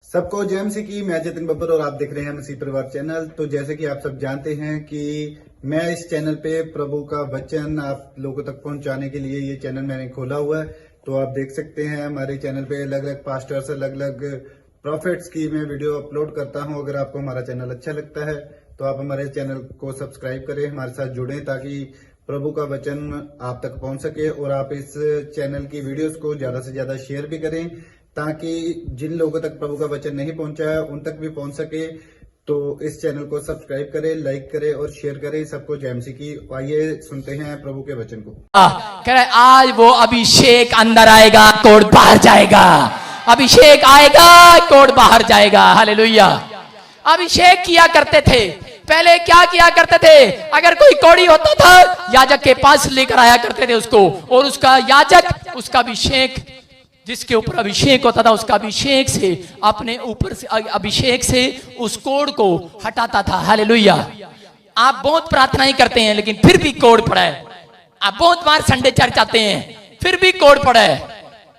सबको जय मसीह की। मैं जतिन बब्बर और आप देख रहे हैं मसीह परिवार चैनल। तो जैसे कि आप सब जानते हैं कि मैं इस चैनल पे प्रभु का वचन आप लोगों तक पहुंचाने के लिए ये चैनल मैंने खोला हुआ है। तो आप देख सकते हैं हमारे चैनल पे अलग अलग पास्टर्स, अलग अलग प्रॉफिट्स की मैं वीडियो अपलोड करता हूं। अगर आपको हमारा चैनल अच्छा लगता है तो आप हमारे चैनल को सब्सक्राइब करें, हमारे साथ जुड़ें ताकि प्रभु का वचन आप तक पहुंच सके। और आप इस चैनल की वीडियोस को ज्यादा से ज्यादा शेयर भी करें ताकि जिन लोगों तक प्रभु का वचन नहीं पहुंचा है उन तक भी पहुंच सके। तो इस चैनल को सब्सक्राइब करें, लाइक करें और शेयर करें। सबको जय मसीह की। आइए सुनते हैं प्रभु के वचन को। कह रहे आज वो अभिषेक अंदर आएगा, कोड बाहर जाएगा। अभिषेक आएगा, कोड बाहर जाएगा। हालेलुया। अभिषेक किया करते थे। पहले क्या किया करते थे? अगर कोई कोड़ी होता था याजक के पास लेकर आया करते थे उसको, और उसका याजक उसका अभिषेक, जिसके ऊपर अभिषेक होता था उसका अभिषेक से, अपने ऊपर से अभिषेक से उस कोड को हटाता था। हालेलुया। आप बहुत प्रार्थनाएं करते हैं लेकिन फिर भी कोड पड़ा है। आप बहुत बार संडे चर्च आते हैं फिर भी कोड पड़ा है।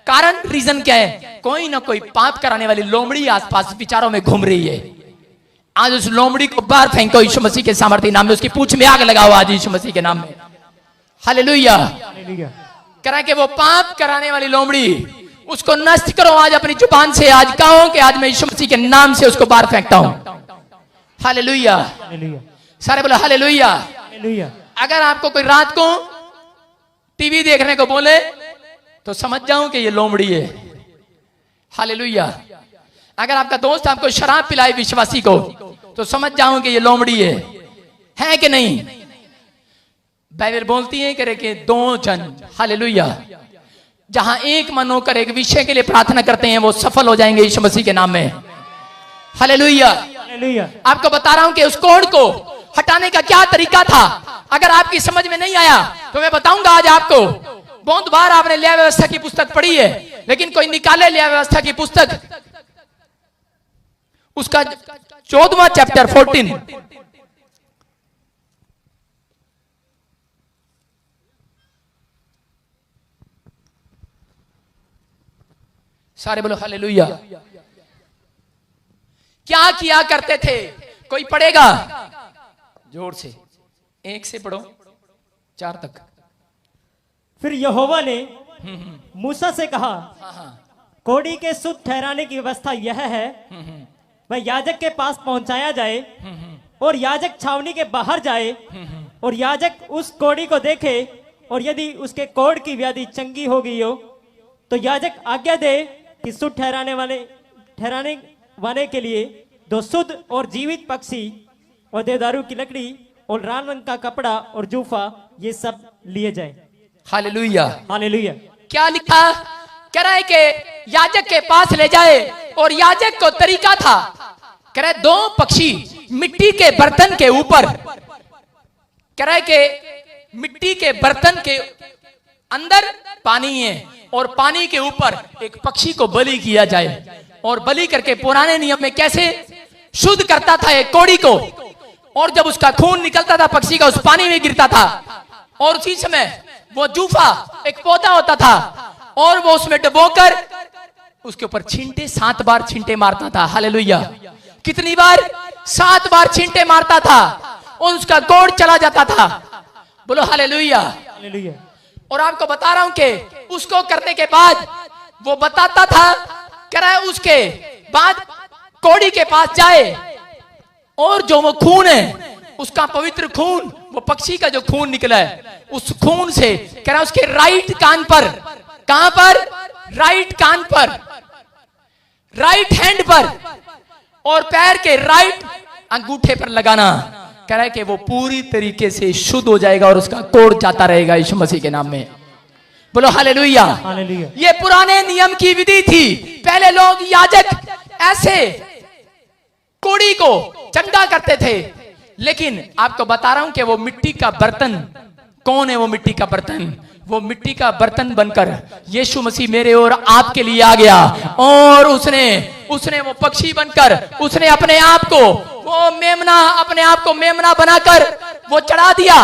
कारण, रीजन क्या है? कोई ना कोई पाप कराने वाली लोमड़ी आसपास विचारों में घूम रही है। आज उस लोमड़ी को बाहर फेंको यीशु मसीह के सामर्थ्य नाम में। उसकी पूंछ में आग लगाओ आज यीशु मसीह के नाम में। हालेलुया। करा के वो पाप कराने वाली लोमड़ी, उसको नष्ट करो आज अपनी जुबान से। आज कहो कि आज मैं यीशु मसीह के नाम से उसको बाहर फेंकता हूं। हालेलुया। सारे बोलो हालेलुया। अगर आपको कोई रात को टीवी देखने को बोले तो समझ जाऊं कि ये लोमड़ी है। हालेलुया। अगर आपका दोस्त आपको शराब पिलाए विश्वासी को तो समझ जाऊं कि ये लोमड़ी है कि नहीं? बाइबल बोलती है कि दो जन, हालेलुया, जहां एक मन होकर एक विषय के लिए प्रार्थना करते हैं वो सफल हो जाएंगे यीशु मसीह के नाम में। हालेलुया। आपको बता रहा हूं कि उस कोड को हटाने का क्या तरीका था। अगर आपकी समझ में नहीं आया तो मैं बताऊंगा आज आपको। बहुत बार आपने न्याय व्यवस्था की पुस्तक पढ़ी है लेकिन कोई निकाले न्याय व्यवस्था की पुस्तक, उसका 14वां चैप्टर 14, सारे बोलो हालेलुया। क्या किया करते थे? कोई पढ़ेगा? जोर से, 1 से पढ़ो 4 तक। फिर यहोवा ने मूसा से कहा, कोड़ी के शुद्ध ठहराने की व्यवस्था यह है, वह याजक के पास पहुंचाया जाए और याजक छावनी के बाहर जाए और याजक उस कोड़ी को देखे और यदि उसके कोड़ की व्याधि चंगी हो गई हो तो याजक आज्ञा दे कि शुद्ध ठहराने वाले के लिए 2 शुद्ध और जीवित पक्षी और देवदारू की लकड़ी और लाल रंग का कपड़ा और जूफा, ये सब लिए जाए। हालेलुया। हालेलुया। क्या लिखा? कह रहा है कि याजक के पास ले जाए और याजक को तरीका था, कह रहा है 2 पक्षी मिट्टी के बर्तन के ऊपर, कह रहा है कि मिट्टी के बर्तन के अंदर पानी है और पानी के ऊपर एक पक्षी को बलि किया जाए। और बलि करके पुराने नियम में कैसे शुद्ध करता था एक कोड़ी को, और जब उसका खून निकलता था पक्षी का उस पानी में गिरता था, और उसी समय वो जूफा एक पौधा होता था और वो उसमें डुबोकर उसके ऊपर छींटे 7 बार छींटे मारता था। हालेलुया। कितनी बार? 7 बार छींटे मारता था और उसका कोड़ चला जाता था। बोलो हालेलुया। हालेलुया। और आपको बता रहा हूं कि उसको करने के बाद वो बताता था, कह रहा है उसके बाद कोड़ी के पास जाए और जो वो खून है, उसका पवित्र खून, वो पक्षी का जो खून निकला है, उस खून से कह रहा है उसके राइट कान पर, कहां पर? राइट कान पर, राइट हैंड पर और पैर के राइट अंगूठे पर लगाना। कह रहा है कि वो पूरी तरीके से शुद्ध हो जाएगा और उसका कोड़ जाता रहेगा यीशु मसीह के नाम में। बोलो हालेलुया। हालेलुया। ये पुराने नियम की विधि थी। पहले लोग याजक ऐसे कोड़ी को चंगा करते थे, लेकिन आपको बता रहा हूं कि वो मिट्टी का बर्तन, कौन है वो मिट्टी का बर्तन? वो मिट्टी का बर्तन बनकर यीशु मसीह मेरे और आपके लिए आ गया और उसने वो पक्षी बनकर उसने अपने आप को वो मेमना, अपने आप को मेमना बनाकर वो चढ़ा दिया।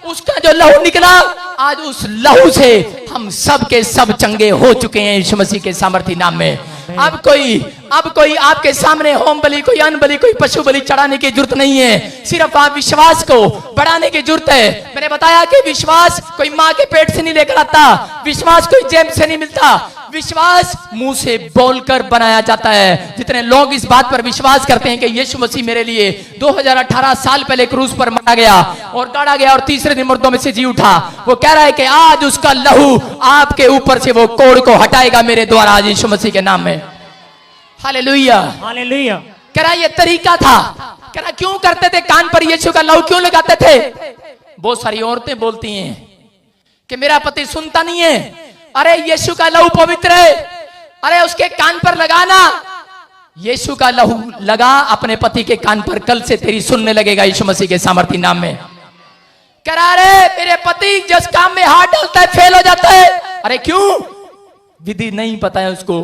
उसका जो लहू निकला, आज उस लहू से हम सब के सब चंगे हो चुके हैं यीशु मसीह के सामर्थी नाम में। अब कोई आपके सामने होम बलि, कोई अन्न बलि, कोई पशु बलि चढ़ाने की जरूरत नहीं है। सिर्फ आप विश्वास को बढ़ाने की जरूरत है। मैंने बताया कि विश्वास कोई माँ के पेट से नहीं लेकर आता, विश्वास कोई जेब से नहीं मिलता, विश्वास मुंह से बोलकर बनाया जाता है। जितने लोग इस बात पर विश्वास करते हैं कि यीशु मसीह मेरे लिए 2018 साल पहले क्रूस पर मारा गया और गाड़ा गया और तीसरे दिन मुर्दों में से जी उठा, वो कह रहा है कि आज उसका लहू आपके ऊपर से वो कोड़ को हटाएगा मेरे द्वारा, आज यीशु मसीह के नाम में। Hallelujah, hallelujah. कह रहा ये तरीका था। कह रहा क्यों करते थे, कान पर यीशु का लहू क्यों लगाते थे? बहुत सारी औरतें बोलती हैं कि मेरा पति सुनता नहीं है। अरे यीशु का लहू पवित्र है, अरे उसके कान पर लगाना। यीशु का लहू लगा अपने पति के कान पर, कल से तेरी सुनने लगेगा यीशु मसीह के सामर्थ्य नाम में। कह रहा अरे मेरे पति जिस काम में हाथ डालता है फेल हो जाता है। अरे क्यों? विधि नहीं पता है उसको।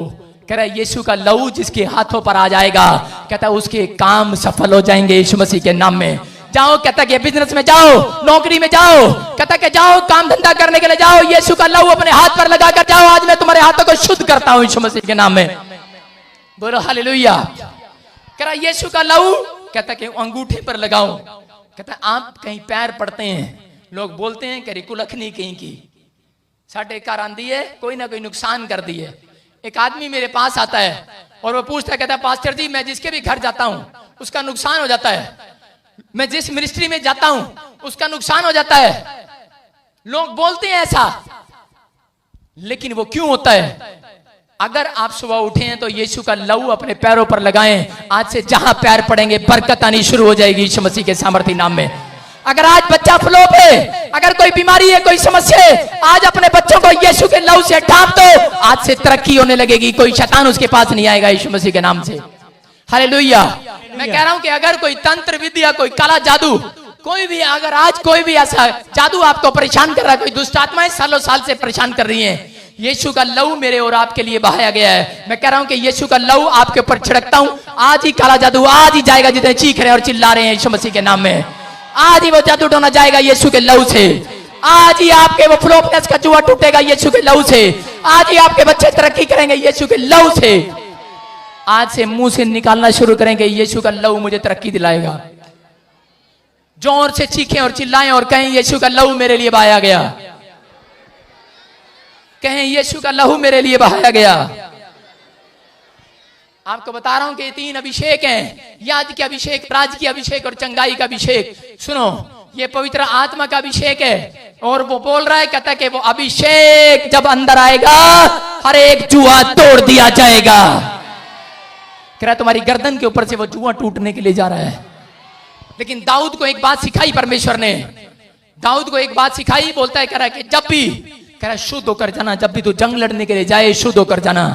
कह रहा यीशु का लहू जिसके हाथों पर आ जाएगा, कहता है उसके काम सफल हो जाएंगे यीशु मसीह के नाम में। जाओ, कहता है बिजनेस में जाओ, नौकरी में जाओ, कहता है जाओ काम धंधा करने के लिए जाओ, यीशु का लहू अपने हाथ पर लगाकर जाओ, आज मैं तुम्हारे हाथों को शुद्ध करता हूं यीशु मसीह के नाम में। बोलो हालेलुया। कह रहा यीशु का लहू, कहता कि अंगूठे पर लगाओ। कहता आप कहीं पैर पड़ते हैं, लोग बोलते हैं कि कुलखनी कहीं की साढ़े कार आंदी है, कोई ना कोई नुकसान कर दी है। एक आदमी मेरे पास आता है और वो पूछता है, कहता पास्टर जी मैं जिसके भी घर जाता हूं उसका नुकसान हो जाता है, मैं जिस मिनिस्ट्री में जाता हूं उसका नुकसान हो जाता है। लोग बोलते हैं ऐसा, लेकिन वो क्यों होता है? अगर आप सुबह उठे हैं तो यीशु का लहू अपने पैरों पर लगाएं, आज से जहां पैर पड़ेंगे बरकत आनी शुरू हो जाएगी यीशु मसीह के सामर्थ्य नाम में। अगर आज बच्चा फ्लॉप है, अगर कोई बीमारी है, कोई समस्या है, आज अपने बच्चों को यीशु के लहू से ढांप दो, आज से तरक्की होने लगेगी, कोई शैतान उसके पास नहीं आएगा यीशु मसीह के नाम से। हालेलुया। मैं कह रहा हूं कि अगर कोई तंत्र विद्या, कोई काला जादू, कोई भी, अगर आज कोई भी ऐसा जादू आपको परेशान कर रहा है, कोई दुष्ट आत्माएं सालों साल से परेशान कर रही हैं, यीशु का लहू मेरे और आपके लिए बहाया गया है। मैं कह रहा हूं कि यीशु का लहू आपके ऊपर छिड़कता हूं, आज ही काला जादू आज ही जाएगा। जितने चीख रहे और चिल्ला रहे हैं यीशु मसीह के नाम में, आज ही वो जादू टोना जाएगा यीशु के लहू से। आज ही आपके वो फ्लॉपनेस का जुआ टूटेगा यीशु के लहू से। आज ही आपके बच्चे तरक्की करेंगे यीशु के लहू से। आज से मुंह से निकालना शुरू करेंगे यीशु का लहू मुझे तरक्की दिलाएगा। जोर से चीखें और चिल्लाएं और कहें यीशु का लहू मेरे लिए बहाया गया। कहें यीशु का लहू मेरे लिए बहाया गया। आपको बता रहा हूं कि 3 अभिषेक हैं, याद के अभिषेक, राज की अभिषेक और चंगाई का अभिषेक। सुनो, ये पवित्र आत्मा का अभिषेक है और वो बोल रहा है, कहता है कि वो अभिषेक जब अंदर आएगा हर एक जुआ तोड़ दिया जाएगा। कह रहा तुम्हारी गर्दन के ऊपर से वो जुआ टूटने के लिए जा रहा है। लेकिन दाऊद को एक बात सिखाई परमेश्वर ने, दाऊद को एक बात सिखाई, बोलता है कह रहा है कि जब भी, कह रहा है शुद्ध होकर जाना, जब भी तू जंग लड़ने के लिए जाए शुद्ध होकर जाना।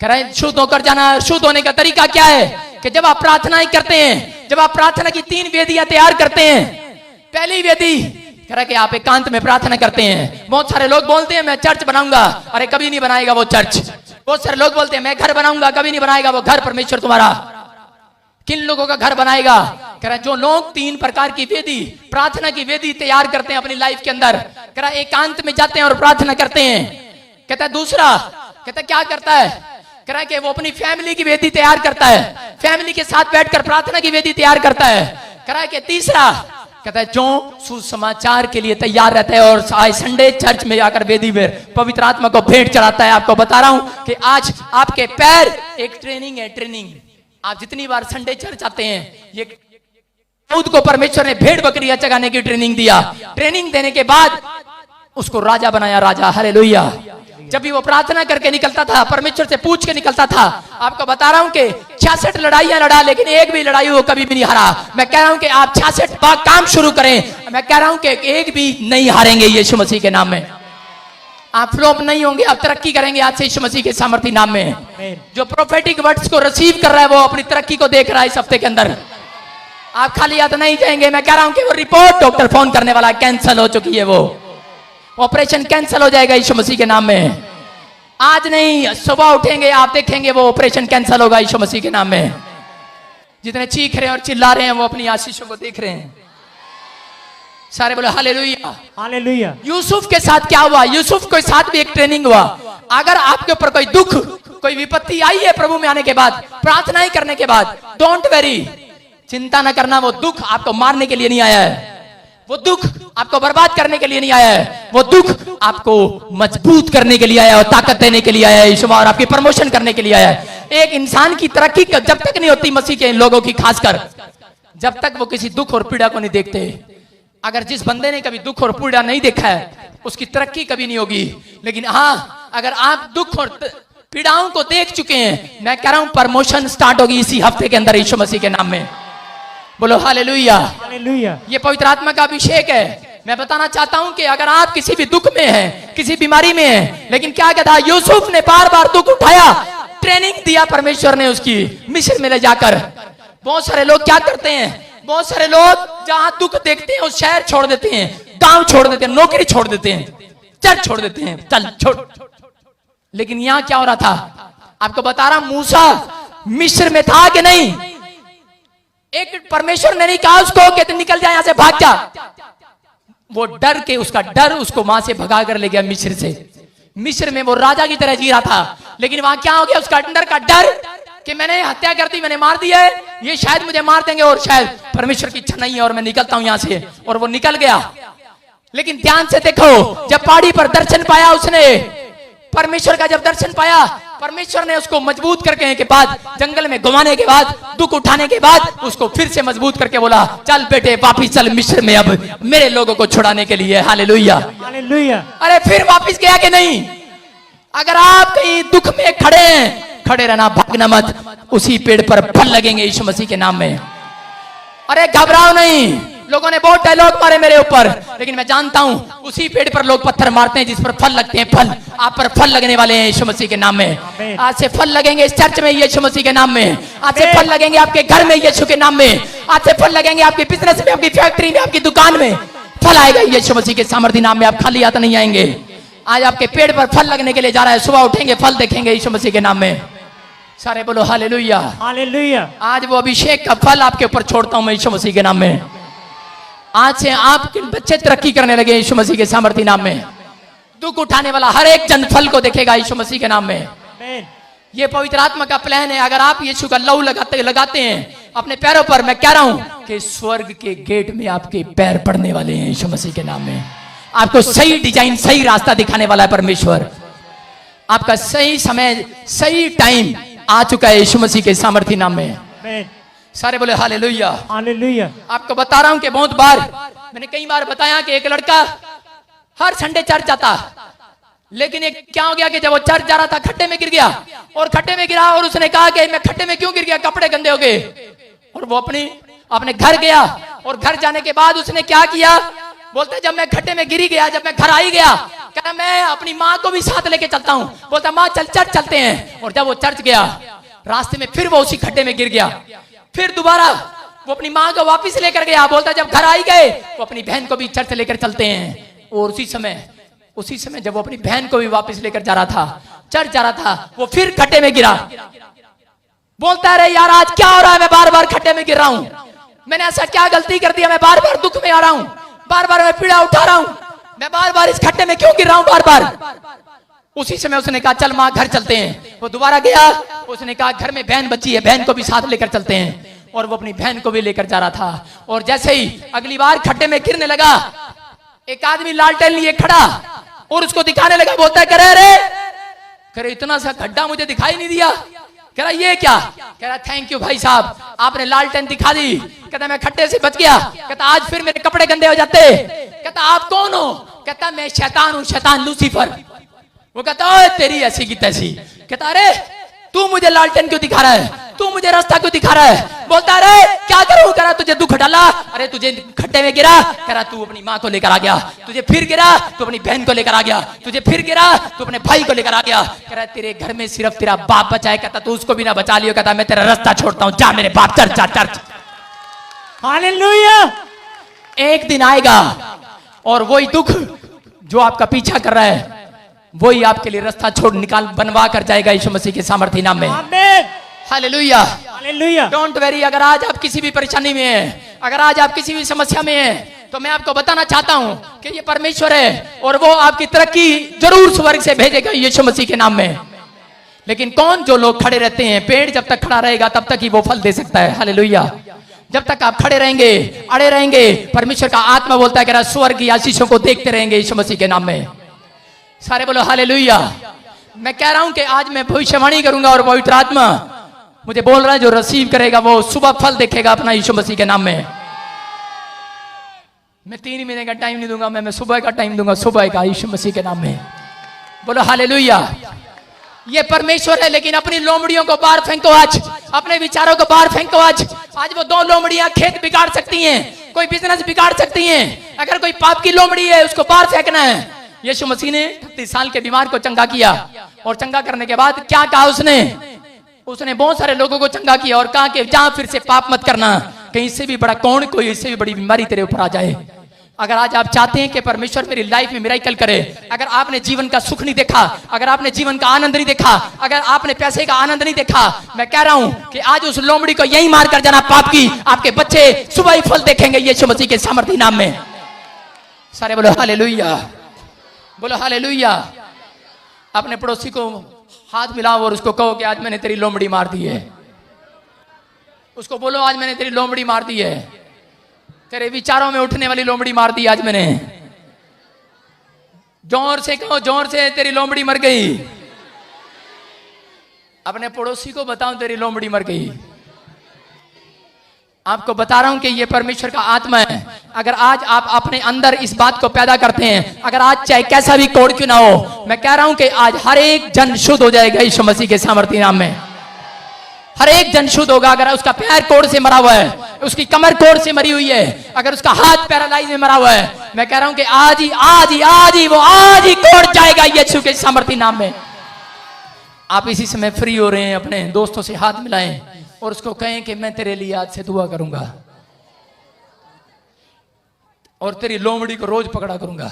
कह रहा है शुद्ध होकर जाना। शुद्ध होने का तरीका क्या है? कि जब आप प्रार्थनाएं करते हैं, जब आप प्रार्थना की 3 वेदियां तैयार करते हैं। पहली वेदी कह रहा है कि आप एकांत में प्रार्थना करते हैं। बहुत सारे लोग बोलते हैं मैं चर्च बनाऊंगा, अरे कभी नहीं बनाएगा वो चर्च। बहुत सारे लोग बोलते हैं मैं घर बनाऊंगा, कभी नहीं बनाएगा वो घर। परमेश्वर तुम्हारा किन लोगों का घर बनाएगा? कह रहा जो लोग 3 प्रकार की वेदी, प्रार्थना की वेदी तैयार करते हैं अपनी लाइफ के अंदर, कह रहा एकांत में जाते हैं और प्रार्थना करते हैं। कहता है दूसरा, कहता क्या करता है? कह रहा है कि वो अपनी फैमिली की वेदी तैयार करता है, फैमिली के साथ बैठकर प्रार्थना की वेदी तैयार करता है। कह रहा है कि तीसरा, कहता है जो सुसमाचार के लिए तैयार रहता है और आज संडे चर्च में जाकर वेदी में पवित्र आत्मा को भेंट चढ़ाता है। आपको बता रहा हूं कि आज आपके पैर एक ट्रेनिंग है, ट्रेनिंग। आप जितनी बार संडे चर्च आते हैं, ये दाऊद को परमेश्वर ने भेड़ बकरियां चगाने की ट्रेनिंग दिया। ट्रेनिंग देने के बाद उसको राजा बनाया, राजा। हालेलुया। जब भी वो प्रार्थना करके निकलता था, परमेश्वर से पूछ के निकलता था। आपको बता रहा हूं कि 66 लड़ाइयां लड़ा, लेकिन एक भी लड़ाई वो कभी भी नहीं हारा। मैं कह रहा हूं कि आप 66 बार काम शुरू करें, मैं कह रहा हूं कि एक भी नहीं हारेंगे यीशु मसीह के नाम में। आप फ्लॉप नहीं होंगे, आप तरक्की करेंगे आज से यीशु मसीह के सामर्थ्य नाम में। जो प्रोफेटिक वर्ड्स को रिसीव कर रहा है वो अपनी तरक्की को देख रहा है इस हफ्ते के अंदर। आप खाली हाथ नहीं जाएंगे। मैं कह रहा हूं कि वो रिपोर्ट डॉक्टर फोन करने वाला कैंसिल हो चुकी है, वो ऑपरेशन कैंसिल हो जाएगा यीशु मसीह के नाम में। आज नहीं, सुबह उठेंगे आप देखेंगे वो ऑपरेशन कैंसिल होगा यीशु मसीह के नाम में। जितने चीख रहे हैं और चिल्ला रहे हैं वो अपनी आशीषों को देख रहे हैं। सारे बोले हालेलुया, हालेलुया। यूसुफ के साथ क्या हुआ? यूसुफ के साथ भी एक ट्रेनिंग हुआ। अगर आपके ऊपर कोई दुख, कोई विपत्ति आई है प्रभु में आने के बाद, प्रार्थनाएं करने के बाद, डोंट वेरी, चिंता न करना। वो दुख आपको मारने के लिए नहीं आया है, वो दुख आपको बर्बाद करने के लिए नहीं आया है, वो दुख आपको मजबूत करने के लिए आया है और ताकत देने के लिए आया है ईश्वर, और आपकी प्रमोशन करने के लिए आया है। एक इंसान की तरक्की जब तक नहीं होती, मसीह के लोगों की खासकर, जब तक वो किसी दुख और पीड़ा को नहीं देखते। अगर जिस बंदे ने कभी दुख और पीड़ा नहीं देखा है, उसकी तरक्की कभी नहीं होगी। लेकिन हाँ, अगर आप दुख और पीड़ाओं को देख चुके हैं, मैं कह रहा हूं प्रमोशन स्टार्ट होगी इसी हफ्ते के अंदर यीशु मसीह के नाम में। बोलो हालेलुया। हालेलुया। ये पवित्र आत्मा का अभिषेक है। मैं बताना चाहता हूं कि अगर आप किसी भी दुख में हैं, किसी बीमारी में हैं, लेकिन क्या कहता, यूसुफ ने बार बार दुख उठाया, ट्रेनिंग दिया परमेश्वर ने उसकी मिस्र में ले जाकर। बहुत सारे लोग क्या करते हैं, बहुत सारे लोग जहां दुख देखते हैं उस शहर छोड़ देते हैं, गांव छोड़ देते हैं, नौकरी छोड़ देते हैं, चर्च छोड़ देते हैं, चल छोड़। लेकिन यहां क्या हो रहा था, आपको बता रहा, मूसा मिस्र में था कि नहीं? एक परमेश्वर ने नहीं कहा उसको कि निकल जा, यहां से भाग जा। वो डर के, उसका डर उसको वहां से भगा कर ले गया मिस्र से। मिस्र में वो राजा की तरह जी रहा था, लेकिन वहां क्या हो गया, उसका अंदर का डर कि मैंने हत्या कर दी, मैंने मार दिया है, ये शायद मुझे मार देंगे और शायद परमेश्वर की इच्छा नहीं है और मैं निकलता हूं यहां से। और वो निकल गया। लेकिन ध्यान से देखो, जब पहाड़ी पर दर्शन पाया उसने, परमेश्वर का जब दर्शन पाया, परमेश्वर ने उसको मजबूत करके के बाद, जंगल में घुमाने के बाद, दुख उठाने के बाद, उसको फिर से मजबूत करके बोला, चल बेटे वापिस चल मिस्र में, अब मेरे लोगों को छुड़ाने के लिए। Hallelujah, hallelujah. अरे फिर वापिस गया कि नहीं? अगर आप कहीं दुख में खड़े हैं, खड़े रहना, भागना मत, उसी पेड़ पर फल लगेंगे यीशु मसीह के नाम में। अरे घबराओ नहीं। लोगों ने बहुत डायलॉग मारे मेरे ऊपर, लेकिन मैं जानता हूं उसी पेड़ पर लोग पत्थर मारते हैं जिस पर फल लगते हैं। फल आप पर फल लगने वाले हैं यीशु मसीह के नाम में। आज से फल लगेंगे इस चर्च में यीशु मसीह के नाम में। आज से फल लगेंगे आपके घर में यीशु के नाम में। आज से फल लगेंगे आपके बिजनेस में, आपकी फैक्ट्री में, आपकी दुकान में फल आएगा यीशु मसीह के सामर्थ्य नाम में। आप खाली हाथ नहीं आएंगे। आज आपके पेड़ पर फल लगने के लिए जा रहा है। सुबह उठेंगे, फल देखेंगे यीशु मसीह के नाम में। सारे बोलो हालेलुया, हालेलुया। आज वो अभिषेक का फल आपके ऊपर छोड़ता हूं मैं यीशु मसीह के नाम में। आज से आपके बच्चे तरक्की करने लगे यीशु मसीह के सामर्थ्य नाम में। दुख उठाने वाला हर एक जन फल को देखेगा यीशु मसीह के नाम में। ये पवित्र आत्मा का प्लान है। अगर आप यीशु का लहू लगाते हैं अपने पैरों पर, मैं कह रहा हूं कि स्वर्ग के गेट में आपके पैर पड़ने वाले हैं यीशु मसीह के नाम में। आपको सही डिजाइन, सही रास्ता दिखाने वाला है परमेश्वर। आपका सही समय, सही टाइम आ चुका है यीशु मसीह के सामर्थ्य नाम में। सारे बोले हालेलुया, हालेलुया। आपको बता रहा हूं कि बहुत बार मैंने कई बार बताया कि एक लड़का हर संडे चर्च जाता, लेकिन एक क्या हो गया कि जब वो चर्च जा रहा था खड्डे में गिर गया। और खड्डे में गिरा और उसने कहा कि मैं खड्डे में क्यों गिर गया, कपड़े गंदे हो गए। और वो अपने घर गया और घर जाने के बाद उसने क्या किया, बोलता जब मैं खड्डे में गिरी गया, जब मैं घर आई गया, कहता मैं अपनी माँ को भी साथ लेके चलता हूँ। बोलता माँ चल चर्च चलते हैं। और जब वो चर्च गया, रास्ते में फिर वो उसी खड्डे में गिर गया। फिर दोबारा वो अपनी माँ को वापिस लेकर गया। बोलता जब घर आई गए वो अपनी बहन को भी चर्च लेकर चलते हैं। और उसी समय जब वो अपनी बहन को भी वापस लेकर जा रहा था, चर्च जा रहा था, वो फिर खड्डे में गिरा। बोलता है यार आज क्या हो रहा है, मैं बार बार खड्डे में गिर रहा हूं, मैंने ऐसा क्या गलती कर दिया, मैं बार बार दुख में आ रहा हूं, बार बार मैं पीड़ा उठा रहा हूं, मैं बार बार इस खड्डे में क्यों गिर रहा हूं बार बार। उसी समय उसने कहा चल माँ घर चलते हैं। वो दोबारा गया, उसने कहा घर में बहन बच्ची है, बहन को भी साथ लेकर चलते हैं। और वो अपनी बहन को भी लेकर जा रहा था। और जैसे ही अगली बार खड्डे में गिरने लगा, एक आदमी लालटेन लिए खड़ा और उसको दिखाने लगा। बोलता है करे इतना सा खड्डा मुझे दिखाई नहीं दिया। कह रहा ये क्या, कह रहा थैंक यू भाई साहब, आपने लालटेन दिखा दी। कहता मैं खड्डे से बच गया। कहता आज फिर मेरे कपड़े गंदे हो जाते। कहता आप कौन हो? कहता मैं शैतान हूं, शैतान लूसीफर। वो कहता ओए तेरी ऐसी की तैसी। कहता अरे तू मुझे लालटेन क्यों दिखा रहा है, तू मुझे रास्ता क्यों दिखा रहा है? बोलता अरे क्या करूं? कह रहा तुझे दुख डाला, अरे तुझे खड्डे में गिरा, कह रहा तू अपनी माँ को लेकर आ गया, तुझे फिर गिरा तू अपनी बहन को लेकर आ गया, तुझे फिर गिरा तू अपने भाई को लेकर आ गया। कह रहा तेरे घर में सिर्फ तेरा बाप बचा है। कहता तू उसको भी ना बचा लियो। कहता मैं तेरा रास्ता छोड़ता हूं, जा मेरे बाप चर्च चर्च। हालेलुया। एक दिन आएगा और वही दुख जो आपका पीछा कर रहा है वही आपके लिए रास्ता छोड़ निकाल बनवा कर जाएगा यीशु मसीह के सामर्थ्य नाम में। आमीन। Hallelujah, hallelujah. Don't very. अगर आज आप किसी भी परेशानी में हैं, अगर आज आप किसी भी समस्या में हैं, तो मैं आपको बताना चाहता हूं कि ये परमेश्वर है और वो आपकी तरक्की जरूर स्वर्ग से भेजेगा यीशु मसीह के नाम में। लेकिन कौन? जो लोग खड़े रहते हैं। पेड़ जब तक खड़ा रहेगा तब तक ही वो फल दे सकता है। हालेलुया। जब तक आप खड़े रहेंगे, अड़े रहेंगे, परमेश्वर का आत्मा बोलता है कि स्वर्ग की आशीषों को देखते रहेंगे यीशु मसीह के नाम में। सारे बोलो हालेलुया। मैं कह रहा हूं कि आज मैं भविष्यवाणी करूंगा और पवित्र आत्मा मुझे बोल रहा है जो रिसीव करेगा वो सुबह फल देखेगा अपना यीशु मसीह के नाम में। मैं 3 महीने का टाइम नहीं दूंगा, मैं सुबह का टाइम दूंगा, सुबह का, यीशु मसीह के नाम में। बोलो हालेलुया। ये परमेश्वर है, लेकिन अपनी लोमड़ियों को बाहर फेंको आज, अपने विचारों को बाहर फेंको आज। आज वो 2 लोमड़ियां खेत बिगाड़ सकती हैं, कोई बिजनेस बिगाड़ सकती हैं। अगर कोई पाप की लोमड़ी है उसको बाहर फेंकना है। यीशु मसीह ने 38 साल के बीमार को चंगा किया और चंगा करने के बाद क्या कहा उसने बहुत सारे लोगों को चंगा किया और कहा कि जा फिर से पाप मत करना, कहीं इससे भी बड़ा कौन कोई इससे भी बड़ी बीमारी तेरे ऊपर आ जाए। अगर आज आप चाहते हैं कि परमेश्वर मेरी लाइफ में मिरेकल करे, अगर आपने जीवन का सुख नहीं देखा, अगर आपने जीवन का आनंद नहीं देखा, अगर आपने पैसे का आनंद नहीं देखा, मैं कह रहा हूं कि आज उस लोमड़ी को यही मार कर जाना पाप की। आपके बच्चे सुबह ही फल देखेंगे यीशु मसीह के सामर्थी नाम में। सारे बोलो हालेलुया, बोलो हालेलुया। अपने पड़ोसी को हाथ मिलाओ और उसको कहो कि आज मैंने तेरी लोमड़ी मार दी है। उसको बोलो आज मैंने तेरी लोमड़ी मार दी है, तेरे विचारों में उठने वाली लोमड़ी मार दी आज मैंने। जोर से कहो, जोर से, तेरी लोमड़ी मर गई। अपने पड़ोसी को बताओ तेरी लोमड़ी मर गई। आपको बता रहा हूं कि ये परमेश्वर का आत्मा है। अगर आज आप अपने अंदर इस बात को पैदा करते हैं, अगर आज चाहे कैसा भी कोड क्यों ना हो, मैं कह रहा हूं कि आज हर एक जन शुद्ध हो जाएगा यीशु मसीह के सामर्थी नाम में। हर एक जन शुद्ध होगा। अगर उसका पैर कोड़ से मरा हुआ है, उसकी कमर कोड़ से मरी हुई है, अगर उसका हाथ पैरालाइज में मरा हुआ है, मैं कह रहा हूं कि आज ही कोड़ जाएगा यीशु के सामर्थी नाम में। आप इसी समय फ्री हो रहे हैं, अपने दोस्तों से हाथ मिलाएं और उसको कहें कि मैं तेरे लिए आज से दुआ करूंगा और तेरी लोमड़ी को रोज पकड़ा करूंगा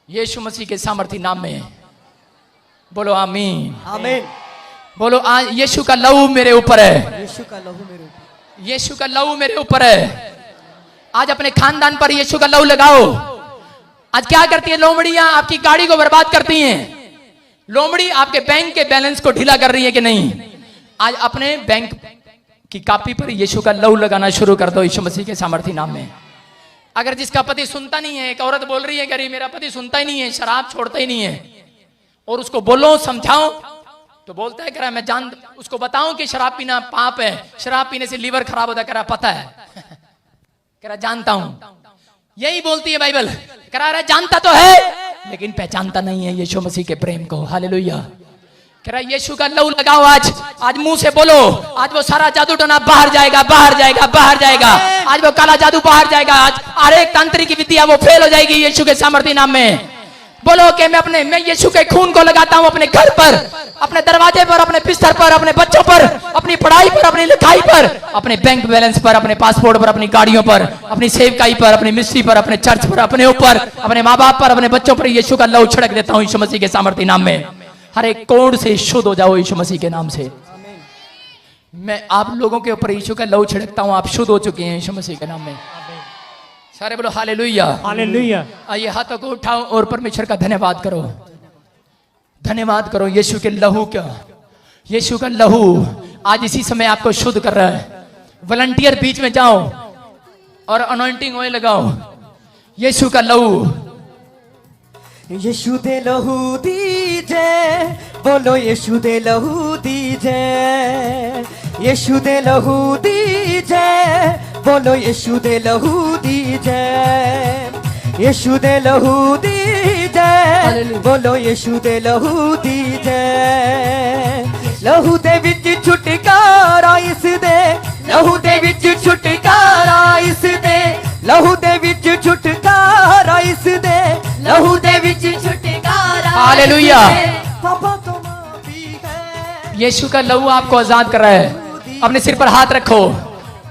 यीशु मसीह के सामर्थी नाम में। बोलो आमीन, आमीन। बोलो आज यीशु का लहू मेरे ऊपर है, यीशु का लहू मेरे ऊपर, यीशु का लहू मेरे ऊपर है। आज अपने खानदान पर यीशु का लहू लगाओ। आज क्या करती है लोमड़ियां? आपकी गाड़ी को बर्बाद करती हैं। लोमड़ी आपके बैंक के बैलेंस को ढीला कर रही है कि नहीं? आज अपने बैंक की कॉपी पर यीशु का लहू लगाना शुरू कर दो यीशु मसीह के सामर्थी नाम में। अगर जिसका पति सुनता नहीं है, एक औरत बोल रही है कि अरे मेरा पति सुनता ही नहीं है, शराब छोड़ता ही नहीं है, और उसको बोलो समझाओ तो बोलता है, कह रहा मैं जान, उसको बताऊं कि शराब पीना पाप है, शराब पीने से लीवर खराब होता है, कह रहा पता है कह रहा जानता हूं। यही बोलती है बाइबल, कह रहा जानता तो है लेकिन पहचानता नहीं है यीशु मसीह के प्रेम को। हालेलुया। कह रहा यीशु का लहू लगाओ आज मुंह से बोलो, आज वो सारा जादू टोना बाहर जाएगा, बाहर जाएगा, बाहर जाएगा। आज वो काला जादू बाहर जाएगा। आज हर एक तांत्रिक की विद्या वो फेल हो जाएगी यीशु के सामर्थी नाम में। बोलो कि मैं यीशु के खून को लगाता हूं अपने घर पर, अपने दरवाजे पर, अपने बिस्तर पर, अपने बच्चों पर, अपनी पढ़ाई पर, अपनी लिखाई पर, अपने बैंक बैलेंस पर, अपने पासपोर्ट पर, अपनी गाड़ियों पर, अपनी सेवकाई पर, अपनी मिस्ट्री पर, अपने चर्च पर, अपने ऊपर, अपने माँ बाप पर, अपने बच्चों पर यीशु का लहू छिड़क देता हूं यीशु मसीह के सामर्थी नाम में। हर एक कोड़ से शुद्ध हो जाओ यीशु मसीह के नाम से। मैं आप लोगों के ऊपर यीशु का लहू छिड़कता हूं, आप शुद्ध हो चुके हैं यीशु मसीह के नाम में। सारे बोलो हालेलुया, हालेलुया। आइए हाथों को उठाओ और परमेश्वर का धन्यवाद करो, धन्यवाद करो यीशु के लहू का। यीशु का लहू आज इसी समय आपको शुद्ध कर रहा है। वॉलंटियर बीच में जाओ और अनॉइंटिंग ऑयल लगाओ। यीशु का लहू, यीशु दे लहू दीजे, बोलो यीशु दे लहू दीजे, यीशु दे लहू दीजे, बोलो यीशु दे लहू दीजे, यीशु दे लहू दीजे, बोलो यीशु दे लहू दीजे। लहू दे विच छुटकारा इस दे, लहू दे विच छुटकारा इस दे, लहू दे विच छुटकारा इस दे, लहू दे विच छुटकारा। हालेलुया। पापा तो माफी है। यीशु का लहू आपको आजाद कर रहा है। अपने सिर पर हाथ रखो।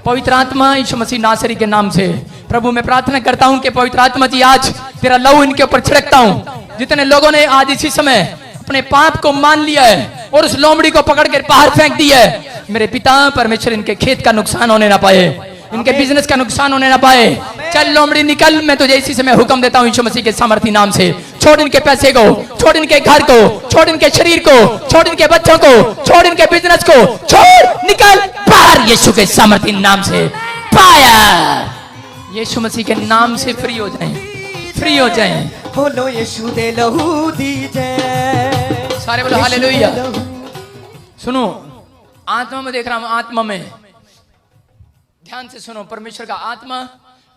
पवित्र आत्मा यीशु मसीह नासरी के नाम से प्रभु मैं प्रार्थना करता हूं कि पवित्र आत्मा जी आज तेरा लहू इनके ऊपर छिड़कता हूं। जितने लोगों ने आज इसी समय अपने पाप को मान लिया है और उस लोमड़ी को पकड़ कर बाहर फेंक दिया है, मेरे पिता परमेश्वर इनके खेत का नुकसान होने ना पाए, इनके बिजनेस का नुकसान होने ना पाए। चल लोमड़ी निकल, मैं तुझे इसी समय हुक्म देता हूं यीशु मसीह के सामर्थी नाम से। छोड़ इनके पैसे को, छोड़ छोड़ इनके घर को, छोड़ इनके शरीर को, छोड़ इनके बच्चों को, छोड़ इनके बिजनेस को, छोड़, निकल बाहर यीशु के सामर्थी नाम से। फायर, यीशु मसीह के नाम से फ्री हो जाएं, फ्री हो जाएं। बोलो यीशु दे लहू दी जय, सारे बोलो हालेलुया। सुनो, आत्मा में देख रहा हूं, आत्मा में ध्यान से सुनो। परमेश्वर का आत्मा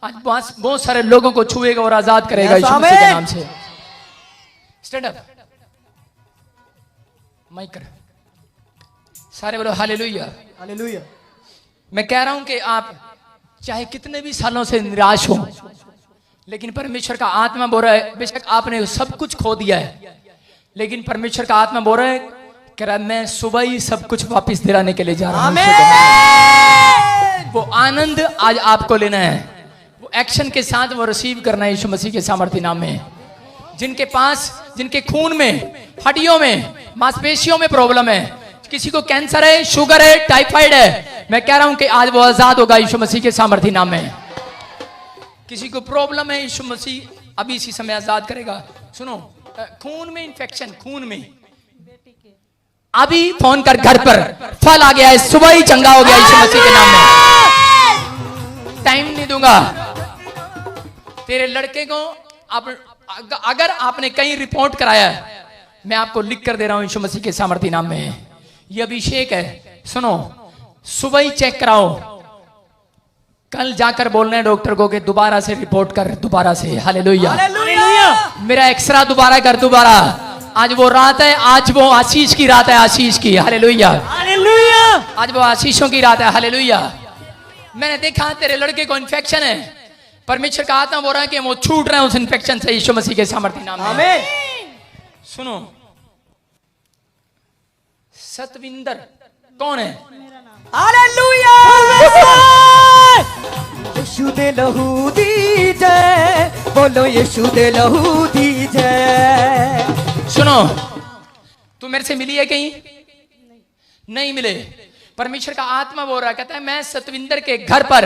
आज बहुत सारे लोगों को छुएगा और आजाद करेगा यीशु मसीह के नाम से। स्टैंड अप, माइक कर, सारे बोलो हालेलुया, हालेलुया। मैं कह रहा हूं कि आप चाहे कितने भी सालों से निराश हो, लेकिन परमेश्वर का आत्मा बोल रहा है, बेशक आपने सब कुछ खो दिया है, लेकिन परमेश्वर का आत्मा बोल रहा है, कह रहा है मैं सुबह ही सब कुछ वापस दिलाने के लिए जा रहा हूं। वो आनंद आज आपको लेना है, वो एक्शन के साथ वो रिसीव करना है यीशु मसीह के सामर्थ्य नाम में। जिनके पास, जिनके खून में, हड्डियों में, मांसपेशियों में प्रॉब्लम है, किसी को कैंसर है, शुगर है, टाइफाइड है, मैं कह रहा हूं कि आज वो आजाद होगा यीशु मसीह के सामर्थ्य नाम में। किसी को प्रॉब्लम है, यीशु मसीह अभी इसी समय आजाद करेगा। सुनो, खून में इंफेक्शन, खून में, अभी फोन कर घर पर, फल आ गया है, सुबह ही चंगा हो गया यीशु मसीह के नाम में। टाइम नहीं दूंगा तेरे लड़के को। अगर आपने कहीं रिपोर्ट कराया है, मैं आपको लिख कर दे रहा हूं यीशु मसीह के सामर्थ्य नाम में, ये अभिषेक है। सुनो, सुबह ही चेक कराओ, कल जाकर बोलना है डॉक्टर को कि दोबारा से रिपोर्ट कर, दोबारा से। हालेलुया, मेरा एक्सरा दोबारा कर, दोबारा। आज वो रात है, आज वो आशीष की रात है, आशीष की। हालेलुया, हालेलुया, आज वो आशीषों की रात है। हालेलुया। मैंने देखा तेरे लड़के को इन्फेक्शन है, परमेश्वर का आत्मा बोल रहा है कि वो छूट रहे हैं उस इन्फेक्शन से यीशु मसीह के सामर्थ्य नाम में। आमीन। सुनो, सतविंदर कौन है? हालेलुया। यीशु दे लहू दी जय, बोलो यीशु दे लहू दी जय। सुनो, तू मेरे से मिली है कहीं? नहीं मिले। परमेश्वर का आत्मा बोल रहा, कहता है मैं सतविंदर के घर पर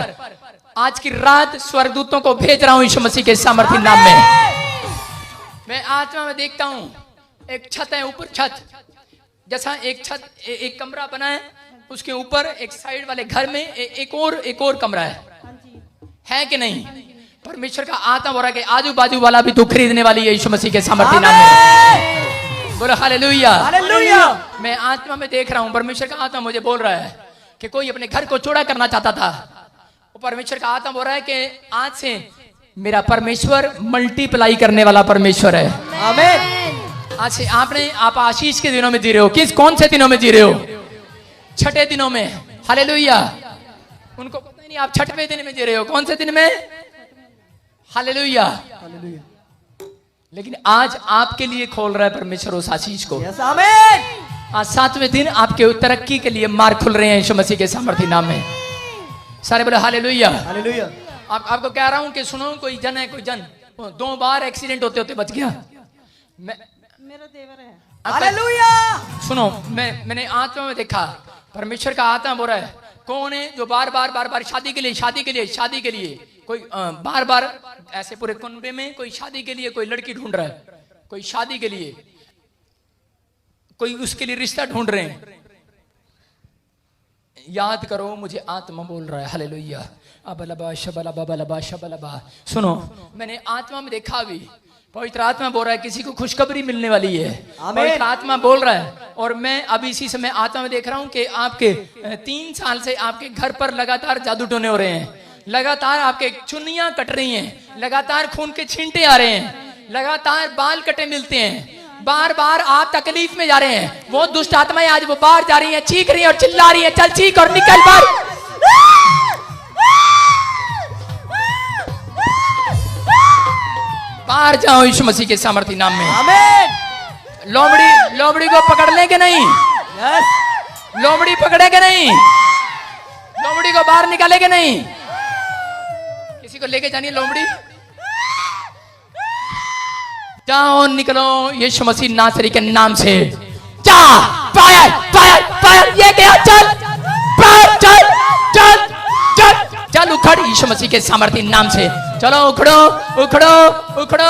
आज की रात स्वर्गदूतों को भेज रहा हूं यीशु मसीह के सामर्थ्य नाम में। मैं आत्मा में देखता हूं, एक छत है, ऊपर छत, जैसा एक छत, एक कमरा बना है, उसके ऊपर एक साइड वाले घर में एक और कमरा है कि नहीं? परमेश्वर का आत्मा बोल रहा है कि आजू बाजू वाला भी तू खरीदने वाली है यीशु मसीह के सामर्थ्य नाम में। बोलो हालेलुया, हालेलुया। मैं आत्मा में देख रहा हूं, परमेश्वर का आत्मा मुझे बोल रहा है कि कोई अपने घर को चौड़ा करना चाहता था, परमेश्वर का आत्मा बोल रहा है कि आज से मेरा परमेश्वर मल्टीप्लाई करने वाला परमेश्वर है। आमीन। आज से आप आशीष के दिनों में जी रहे हो। कौन से दिनों में जी रहे हो? छठे दिनों में। हालेलुया। उनको पता ही नहीं आप छठवें दिन में जी रहे हो। कौन से दिन में? हालेलुया। लेकिन आज आपके लिए खोल रहा है परमेश्वर उस आशीष को। आमीन। आज 7वें दिन आपके तरक्की के लिए मार्ग खुल रहे हैं यीशु मसीह के सामर्थ्य नाम में। सारे बोले हालेलुया, हालेलुया। आपको कह रहा हूं कि सुनो, कोई जन है, कोई जन 2 बार एक्सीडेंट होते होते बच गया। मेरा देवर है। हालेलुया। सुनो, मैंने आत्मा में देखा, परमेश्वर का आत्मा बोल रहा है, कौन है जो बार बार शादी के लिए कोई बार ऐसे पूरे कुनबे में कोई शादी के लिए कोई लड़की ढूंढ रहा है, कोई शादी के लिए, कोई उसके लिए रिश्ता ढूंढ रहे हैं। याद करो, मुझे आत्मा बोल रहा है। हालेलुया। अबलबा शबलबा बलबा शबलबा। सुनो, मैंने आत्मा में देखा भी, पवित्र आत्मा बोल रहा है किसी को खुशखबरी मिलने वाली है। पवित्र आत्मा बोल रहा है, और मैं अभी इसी समय आत्मा में देख रहा हूं कि आपके 3 साल से आपके घर पर लगातार जादू टोने हो रहे हैं, लगातार आपके चुन्नियां कट रही हैं, लगातार खून के छींटे आ रहे हैं, लगातार बाल कटे मिलते हैं, बार आप तकलीफ में जा रहे हैं। वो दुष्ट आत्माएं आज वो बाहर जा रही हैं, चीख रही हैं और चिल्ला रही हैं, चल चीख और निकल बाहर। बाहर जाओ यीशु मसीह के सामर्थ्य नाम में। आमीन। लोमड़ी को पकड़ ले कि नहीं? यस। लोमड़ी पकड़े कि नहीं? लोमड़ी को बाहर निकाले कि नहीं? किसी को लेके जानी है लोमड़ी? जाओ, निकलो यीशु मसीह नासरी के नाम से। जा, फायर फायर फायर। ये क्या? चल चल चल चल चल, उखड़ यीशु मसीह के सामर्थ्य नाम से। चलो, उखड़ो उखड़ो उखड़ो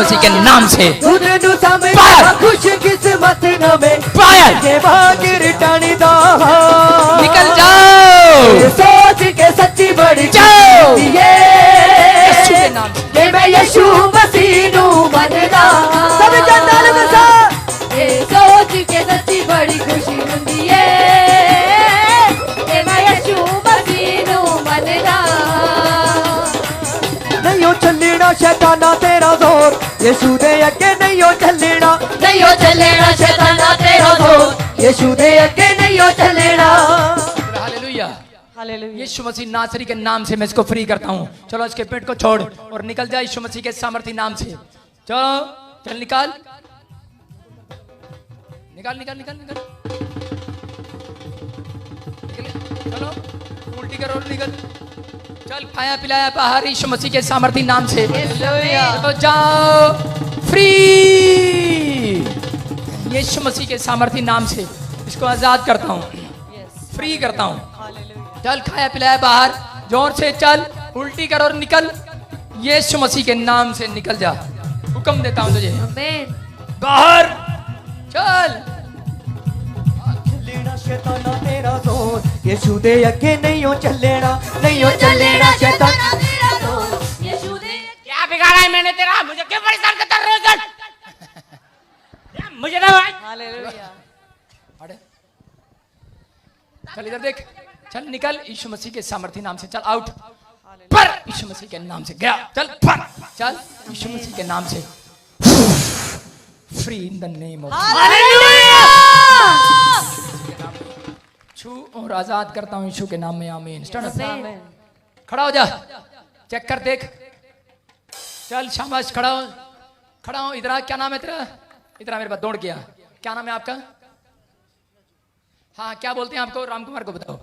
मसीह के नाम से उन्हें सामने फायर। खुश किस्मत नवे फायर। के भागिर टानी दा निकल जाओ सोच के सच्ची बड़ी जाओ। ये यीशु के नाम से। कि मैं यीशु मसीह नू मनदा सब जनता ने बसा ये सोच के सच्ची बड़ी खुशी हुंदी है कि मैं यीशु मसीह नू मनदा। नहीं हो चलना शैताना तेरा जोर यीशु दे अगे नहीं हो चलना नहीं हो चलेना शैताना तेरा जोर यीशु दे अगे नहीं हो चलना हालेलुया। हालेलुया। यीशु मसीह नासरी के नाम से मैं इसको फ्री करता हूँ। चलो इसके पेट को छोड़ और निकल जा यीशु मसीह के सामर्थी नाम से। चलो चल निकाल निकाल निकाल निकाल निकाल निकल। चलो उल्टी करो और निकल। चल खाया पिलाया बाहर यीशु मसीह के सामर्थी नाम से। तो जाओ फ्री यीशु मसीह के सामर्थी नाम से इसको आजाद करता हूँ, फ्री करता हूँ। चल खाया पिलाया बाहर जोर से चल उल्टी कर और निकल यीशु मसीह के नाम से निकल जा। हुक्म देता हूँ तुझे आमीन। बाहर चल। चलना शैताना तेरा जोर यीशु दे अगे नहीं हो चलना नहीं हो चलना शैताना तेरा जोर यीशु दे। क्या बिगाड़ा है मैंने तेरा? मुझे क्यों परेशान करता है रोज रोज? मुझे ना भाई अरे चल इधर देख। चल निकल यीशु मसीह के सामर्थी नाम से। चल आउट पर यीशु मसीह के नाम से गया। चल पर चल यीशु मसीह के नाम से free in the name of छू और आजाद करता हूँ यीशु के नाम में। आमीन। Stand up. खड़ा हो जा। चेक कर देख। चल शाबाश खड़ा हो खड़ा हो। इधर आ। क्या नाम है तेरा? इधर आ मेरे पास दौड़ गया। क्या नाम है आपका? हाँ क्या बोलते हैं आपको? राम कुमार को बताओ।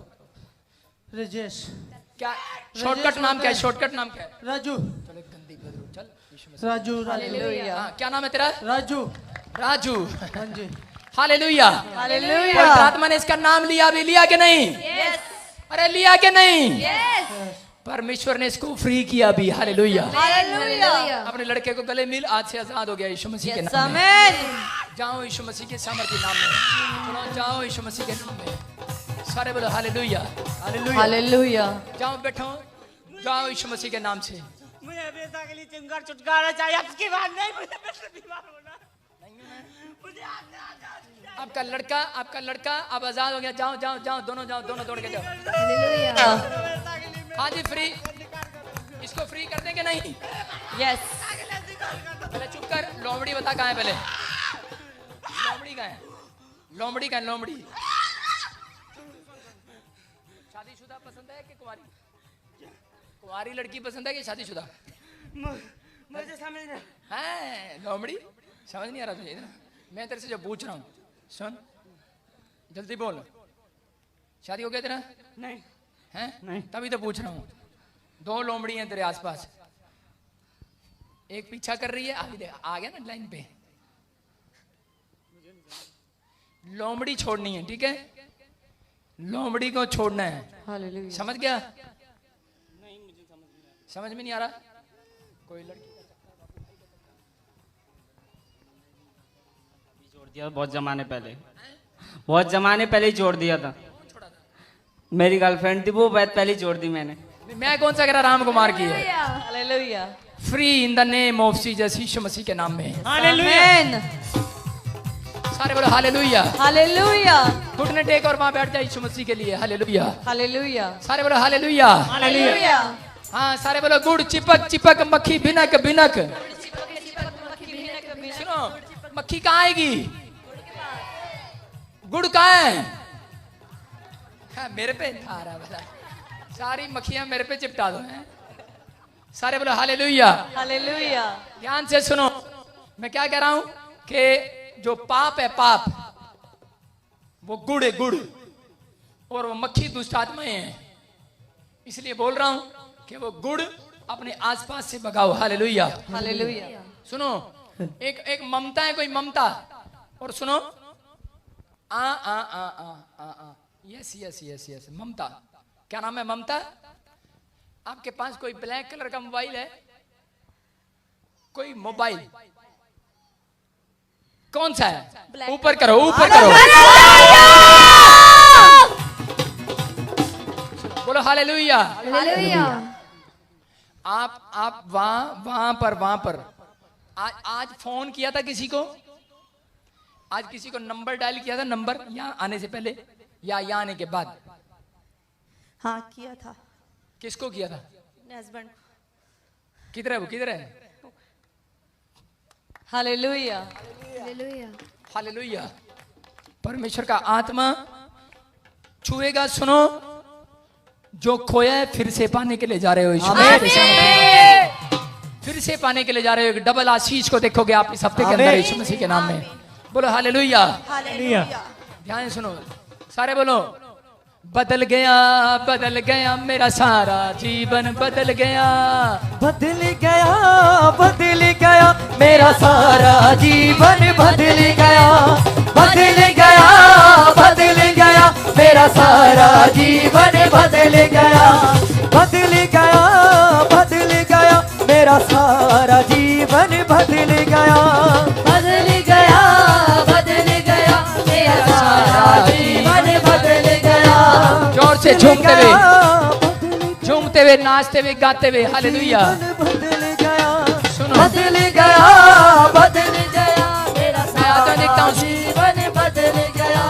राजेश क्या शॉर्टकट नाम क्या है? शॉर्टकट नाम क्या है? राजू चल एक गंदी बदरू। चल यीशु मसीह। राजू हाँ क्या नाम है तेरा? राजू राजू। हाँ जी हालेलुया। हालेलुया। पवित्र आत्मा ने इसका नाम लिया भी। लिया कि नहीं? यस अरे लिया कि नहीं? यस। परमेश्वर ने इसको फ्री किया भी। हालेलुया। हालेलुया। अपने लड़के को गले मिल। आज से आजाद हो गया यीशु मसीह के नाम में। आमीन। जाओ यीशु मसीह के सामर्थ्य नाम में। चलो जाओ यीशु मसीह के नाम में। सारे बोलो हालेलुया। हालेलुया। जाओ बैठो। जाओ यीशु मसीह के नाम से। मुझे हमेशा के लिए चिंगार छुटकारा चाहिए। आपकी बात नहीं, मुझे हमेशा बीमार होना मुझे आपका लड़का अब आजाद हो गया। जाओ जाओ जाओ दोनों दौड़ के जाओ। हालेलुया। हाँ जी फ्री। इसको फ्री कर देंगे नहीं? यस। पहले चुप कर। लोमड़ी बता कहाँ है पहले? लोमड़ी कहाँ है? लोमड़ी कहाँ है? लोमड़ी शादीशुदा पसंद है कि कुंवारी? कुंवारी लड़की पसंद है कि शादीशुदा? मुझे समझ नहीं। है लोमड़ी। समझ नहीं आ रहा तुझे? इधर मैं तेरे से जो पूछ रहा हूँ सुन जल्दी बोल। शादी हो गया तेरा? नहीं हैं? नहीं। तभी तो पूछ रहा हूँ। दो लोमड़ी हैं तेरे आसपास। एक पीछा कर रही है। अभी देख आ गया ना लाइन पे। लोमड़ी छोड़नी है ठीक है? लोमड़ी को छोड़ना है। हालेलुया। समझ गया? समझ में नहीं आ रहा? कोई लड़की जोड़ दिया बहुत जमाने पहले ही जोड़ दिया था। मेरी गर्लफ्रेंड थी वो बहुत पहले ही जोड़ दी मैंने। मैं कौन सा कह रहा? राम कुमार की है। Hallelujah. Free in the name of Jesus यीशु मसीह के नाम में। आमीन। सारे बोलो हालेलुया। हालेलुया। घुटने टेक और वहां बैठ जाए यीशु मसीह के लिए। हालेलुया। हालेलुया। सारे बोलो हालेलुया। हालेलुया। हाँ सारे बोलो गुड़ चिपक चिपक मक्खी भिनक भिनक। सुनो मक्खी कहाँ आएगी? गुड़ कहाँ है? हाँ, मेरे पे आ रहा भला। सारी मक्खियां मेरे पे चिपटा दो हैं। सारे बोलो हालेलुया। हालेलुया। ध्यान से सुनो मैं क्या कह रहा हूं कि जो पाप है पाप वो गुड़ है गुड़ और वो मक्खी दुष्ट आत्माएं हैं। इसलिए बोल रहा हूं कि वो गुड़ अपने आसपास से भगाओ। हालेलुया। हालेलुया। सुनो एक ममता है कोई ममता। और सुनो आ आ आ आ आ आ यस यस यस यस ममता। क्या नाम है ममता? आपके पास कोई ब्लैक कलर का मोबाइल है? कोई मोबाइल कौन सा है? ऊपर करो, ऊपर करो, बोलो हालेलुया। हालेलुया। आप वहां पर आज फोन किया था किसी को? आज किसी को नंबर डायल किया था? नंबर यहाँ आने से पहले या यहाँ आने के बाद? हाँ किया था। किसको किया था? अपने हस्बैंड। किधर है वो, किधर है? हालेलुया। हालेलुया। हालेलुया। परमेश्वर का आत्मा छुएगा। सुनो, जो खोया है फिर से पाने के लिए जा रहे हो यीशु मसीह के सामने। फिर से पाने के लिए जा रहे हो। डबल आशीष को देखोगे आप इस हफ्ते के अंदर यीशु मसीह के नाम में। बोलो हालेलुया। हालेलुया। ध्यान सुनो, सारे बोलो, बदल गया मेरा सारा जीवन बदल गया। बदल गया मेरा सारा जीवन बदल गया। बदल गया मेरा सारा जीवन बदल गया। बदल गया मेरा सारा जीवन बदल गया। बदल गया मेरा सारा जीवन बदल गया। जोर से झूमते हुए नाचते हुए गाते हुए हालेलुया। बदल गया, सुनो, बदल गया मेरा मैं आता देखता हूँ। जीवन बदल गया।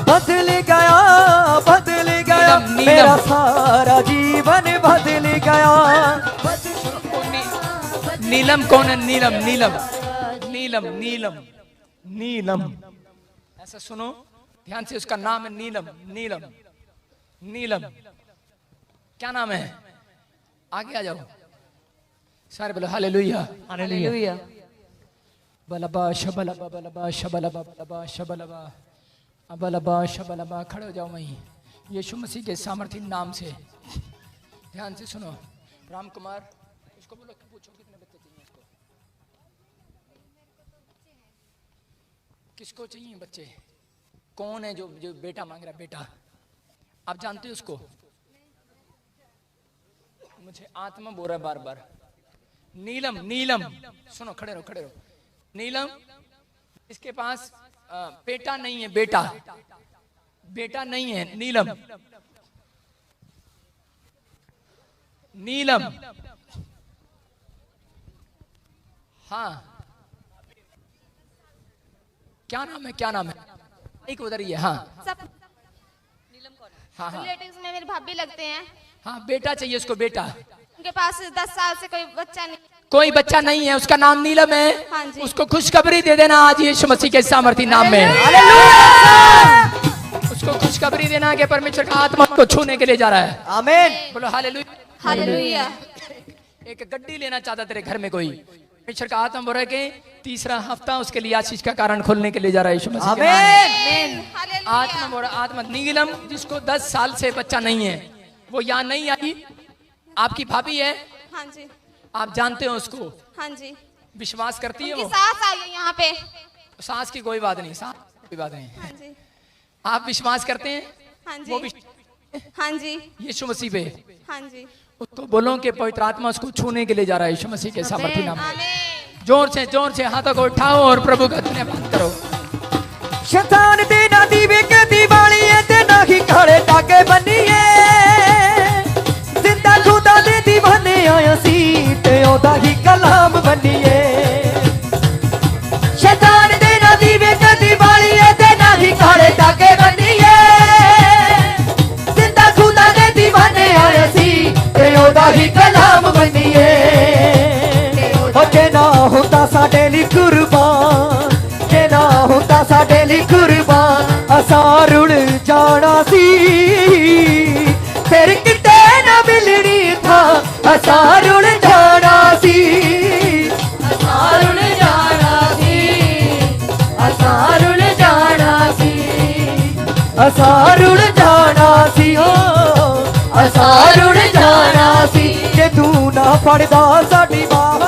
बदल गया नीलम, मेरा सारा जीवन बदल गया। नीलम कौन है? नीलम। ऐसा सुनो ध्यान से, उसका नाम है नीलम। क्या नाम है? आगे आ जाओ सारे, बोलो हालेलुया। हालेलुया। बलबा शबलबा बलबा शबलबा बलबा शबलबा अबलबा शबलबा। खड़े हो जाओ वहीं यीशु मसीह के सामर्थी नाम से। ध्यान से सुनो। राम कुमार, उसको बोलो, पूछो कितने बच्चे चाहिए उसको। किसको चाहिए बच्चे? कौन है जो बेटा मांग रहा है? बेटा आप जानते हो उसको? मुझे आत्मा बोल रहा है बार बार। नीलम। सुनो, खड़े रहो। नीलम, इसके पास बेटा नहीं है। बेटा नहीं है। नीलम। हाँ, क्या नाम है? एक उधर ही है। हाँ सब हाँ। रिलेटिव्स में मेरी भाभी लगते हैं। हाँ, बेटा चाहिए उसको, बेटा। उनके पास 10 साल से कोई बच्चा नहीं है। उसका नाम नीलम है। हाँ जी। उसको खुशखबरी दे देना आज यीशु मसीह के सामर्थी नाम में। उसको खुशखबरी देना कि परमेश्वर का आत्मा को छूने के लिए जा रहा है। आमीन। बोलो हालेलुया। हालेलुया। एक गड्डी लेना चाहता तेरे घर में कोई, परमेश्वर का आत्मा बोल रहा है कि तीसरा हफ्ता उसके लिए आशीष का कारण खोलने के लिए जा रहा है यीशु मसीह के नाम में। आमीन। आत्मा बोल रहा, आत्मा नीलम, जिसको 10 साल से बच्चा नहीं है, वो यहाँ नहीं आई। आपकी भाभी है, हाँ जी। आप जानते हो उसको, हाँ जी। विश्वास करती है उनकी वो? सास आई है यहाँ पे। सास की कोई बात नहीं, सास की कोई बात नहीं। हाँ जी। आप विश्वास करते हैं? हाँ वो जी। भी हाँ जी। यीशु मसीह पे। हाँ जी। उसको बोलो कि पवित्र आत्मा उसको छूने के लिए जा रहा है यीशु मसीह के सामर्थी नाम में। आमीन। जोर से हाथों को उठाओ और प्रभु का धन्यवाद करो। शैतान दे ना दीवे के दिवाली है ते ना ही खड़े टाके बनिए। जिंदा खुदा दे दीवाने आया सी ते ओदा ही कलाम बनिए। शैतान दे ना दीवे के दिवाली है ते ना ही खड़े टाके बनिए। जिंदा खुदा दे दीवाने आया सी ते ओदा ही कलाम बनिए। ओ जे ना होता साडे ਲਈ कुर्बान, जे ना होता साडे ਲਈ कुर्बान, असां रुल जाना सी। फिर किते ना मिलनी था, असां रुल जाना सी। असां रुल जाना सी, असां रुल जाना सी, असां रुल जाना सी, ओ असां रुल जाना सी। जे तू ना फड़दा साडी बाह